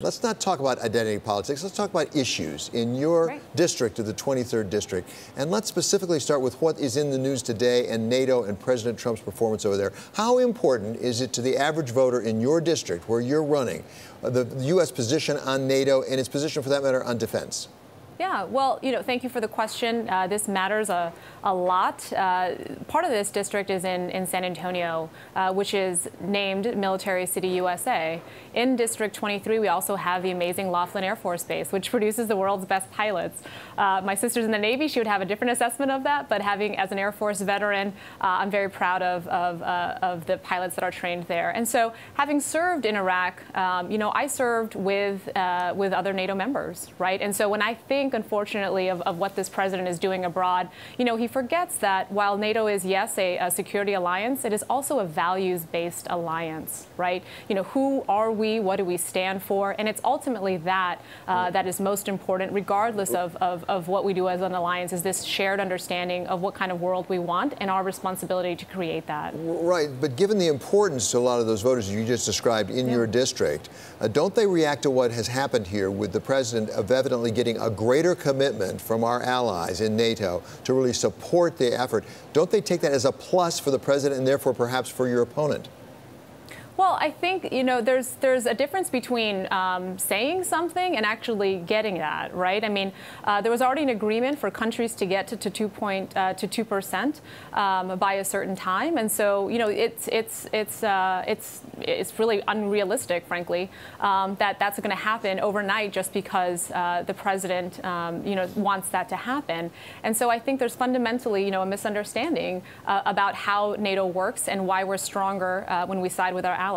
Let's not talk about identity politics. Let's talk about issues in your district of the 23rd district. And let's specifically start with what is in the news today and NATO and President Trump's performance over there. How important is it to the average voter in your district where you're running, the U.S. position on NATO and its position, for that matter, on defense? Yeah, well, thank you for the question. This matters a lot. Part of this district is in San Antonio, which is named Military City, USA. In District 23, we also have the amazing Laughlin Air Force Base, which produces the world's best pilots. My sister's in the Navy. She would have a different assessment of that. But having, as an Air Force veteran, I'm very proud of the pilots that are trained there. And so, having served in Iraq, I served with other NATO members, right? And so when I think, unfortunately, of what this president is doing abroad, he forgets that while NATO is, yes, a security alliance, it is also a values-based alliance, right? Who are we? What do we stand for? And it's ultimately that that is most important, regardless of what we do as an alliance, is this shared understanding of what kind of world we want and our responsibility to create that. Right. But given the importance to a lot of those voters you just described in your district, don't they react to what has happened here with the president of evidently getting a greater commitment from our allies in NATO to really support the effort? Don't they take that as a plus for the president and therefore perhaps for your opponent? Well, I think, there's a difference between saying something and actually getting that, right? I mean, there was already an agreement for countries to get to 2% by a certain time, and so it's really unrealistic, frankly, that that's going to happen overnight just because the president wants that to happen. And so I think there's fundamentally a misunderstanding about how NATO works and why we're stronger when we side with our allies.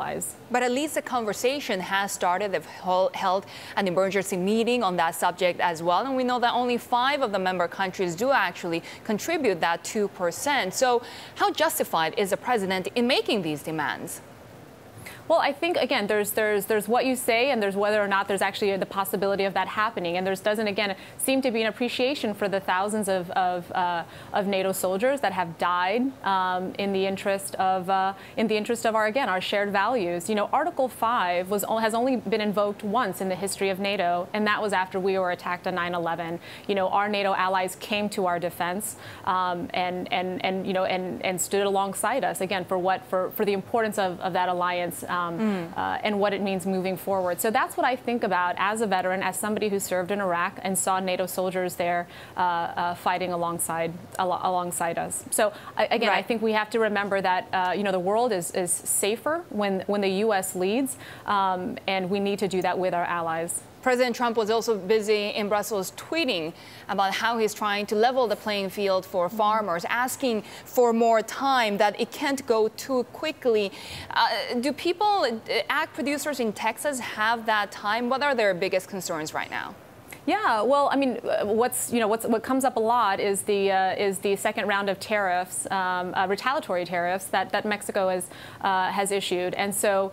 But at least a conversation has started. They've held an emergency meeting on that subject as well. And we know that only 5 of the member countries do actually contribute that 2%. So how justified is the president in making these demands? Well, I think, again, there's what you say and there's whether or not there's actually the possibility of that happening. And there doesn't, again, seem to be an appreciation for the thousands of NATO soldiers that have died in the interest of our shared values. Article 5 has only been invoked once in the history of NATO, and that was after we were attacked on 9/11. Our NATO allies came to our defense and stood alongside us, again, for the importance of that alliance. And what it means moving forward. So that's what I think about as a veteran, as somebody who served in Iraq and saw NATO soldiers there fighting alongside us. So again, I think we have to remember that the world is safer when the U.S. leads, and we need to do that with our allies. President Trump was also busy in Brussels tweeting about how he's trying to level the playing field for farmers, asking for more time, that it can't go too quickly. Do ag producers in Texas have that time? What are their biggest concerns right now? Yeah, well, I mean, what comes up a lot is the second round of tariffs, retaliatory tariffs that Mexico has issued, and so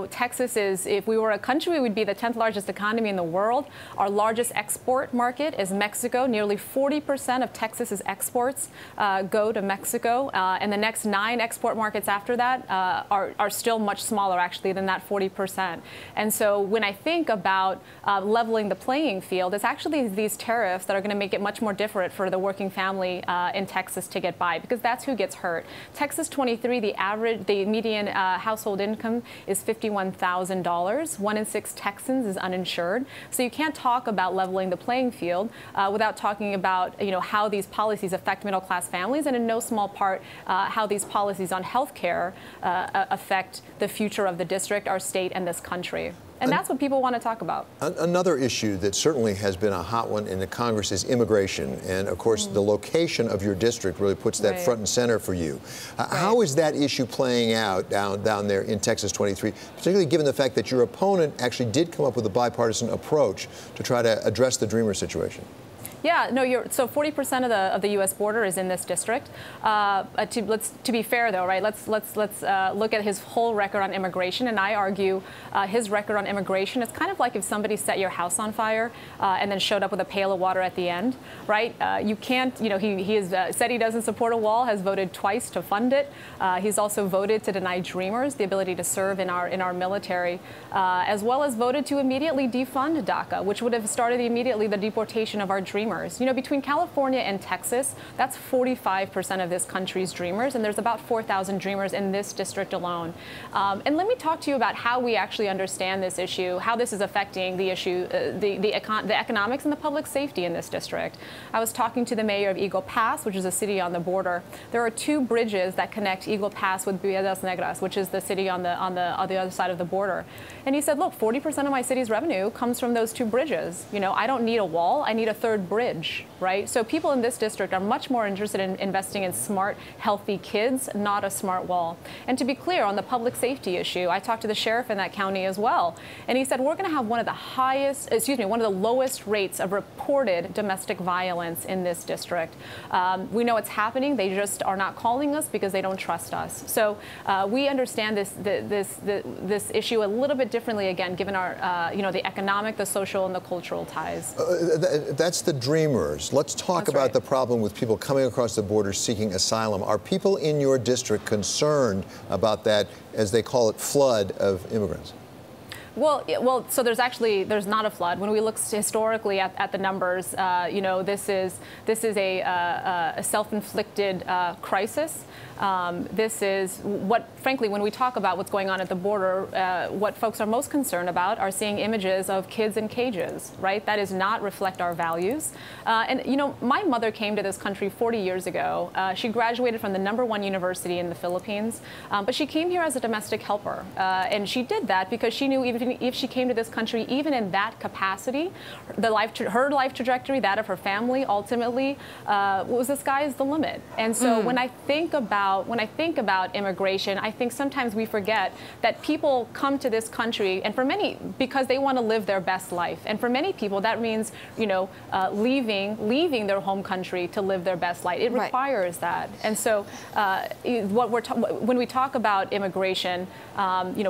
Texas is, if we were a country, we'd be the 10th largest economy in the world. Our largest export market is Mexico. Nearly 40% of Texas's exports go to Mexico, and the next 9 export markets after that are still much smaller, actually, than that 40%. And so when I think about leveling the playing field, it's actually these tariffs that are going to make it much more difficult for the working family in Texas to get by, because that's who gets hurt. Texas 23, the median household income is $51,000. 1 in 6 Texans is uninsured. So you can't talk about leveling the playing field without talking about how these policies affect middle-class families, and in no small part how these policies on health care affect the future of the district, our state, and this country. And that's what people want to talk about. Another issue that certainly has been a hot one in the Congress is immigration. And, of course, the location of your district really puts that front and center for you. How is that issue playing out down there in Texas 23, particularly given the fact that your opponent actually did come up with a bipartisan approach to try to address the Dreamer situation? Yeah, no, so 40% of the U.S. border is in this district. To be fair, though, right? Let's look at his whole record on immigration, and I argue his record on immigration is kind of like if somebody set your house on fire and then showed up with a pail of water at the end, right? You can't, he has said he doesn't support a wall, has voted twice to fund it. He's also voted to deny Dreamers the ability to serve in our military, as well as voted to immediately defund DACA, which would have started immediately the deportation of our Dreamers. Between California and Texas, that's 45% of this country's Dreamers, and there's about 4,000 Dreamers in this district alone. And let me talk to you about how we actually understand this issue, how this is affecting the issue, the economics and the public safety in this district. I was talking to the mayor of Eagle Pass, which is a city on the border. There are 2 bridges that connect Eagle Pass with Piedras Negras, which is the city on the other side of the border. And he said, look, 40% of my city's revenue comes from those 2 bridges. I don't need a wall, I need a 3rd bridge, right? So people in this district are much more interested in investing in smart, healthy kids, not a smart wall. And to be clear, on the public safety issue, I talked to the sheriff in that county as well, and he said we're going to have one of the lowest rates of reported domestic violence in this district. We know it's happening. They just are not calling us because they don't trust us. So we understand this issue a little bit differently, again, given our the economic, the social, and the cultural ties. That's the Dreamers. Let's talk about the problem with people coming across the border seeking asylum. Are people in your district concerned about that, as they call it, flood of immigrants? Well, so there's not a flood. When we look historically at the numbers, this is a self-inflicted crisis. This is what, frankly, when we talk about what's going on at the border, what folks are most concerned about are seeing images of kids in cages, right? That does not reflect our values. My mother came to this country 40 years ago. She graduated from the #1 university in the Philippines, but she came here as a domestic helper. And she did that because she knew even if she came to this country, even in that capacity, her life trajectory, that of her family, ultimately, was the sky is the limit. And so when I think about immigration, I think sometimes we forget that people come to this country, and for many, because they want to live their best life. And for many people, that means, leaving their home country to live their best life. It requires that. And so when we talk about immigration,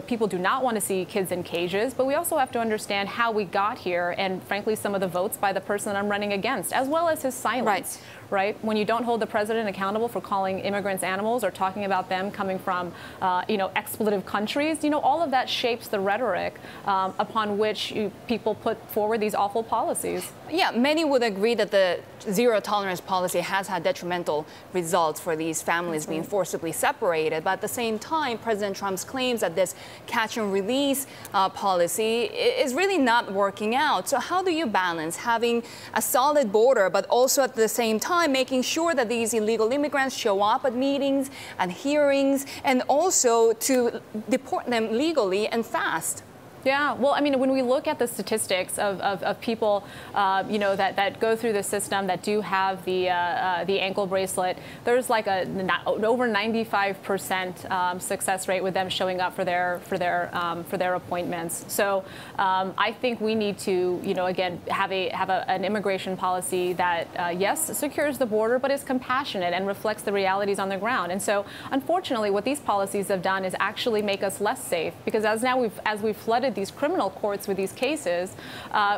people do not want to see kids in cages, but we also have to understand how we got here, and frankly, some of the votes by the person that I'm running against, as well as his silence. Right? When you don't hold the president accountable for calling immigrants animals or talking about them coming from, expletive countries, all of that shapes the rhetoric upon which people put forward these awful policies. Yeah, many would agree that the zero tolerance policy has had detrimental results for these families being forcibly separated. But at the same time, President Trump's claims that this catch and release policy is really not working out. So how do you balance having a solid border, but also at the same time making sure that these illegal immigrants show up at meetings and hearings, and also to deport them legally and fast? Yeah, well, I mean, when we look at the statistics of people, that go through the system that do have the ankle bracelet, there's like an over 95% success rate with them showing up for their appointments. So I think we need to, again, have an immigration policy that yes, secures the border, but is compassionate and reflects the realities on the ground. And so, unfortunately, what these policies have done is actually make us less safe, because as we've flooded these criminal courts with these cases,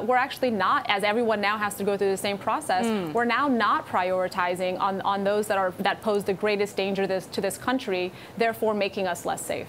we're actually not, as everyone now has to go through the same process, we're now not prioritizing on those that pose the greatest danger to this country, therefore making us less safe.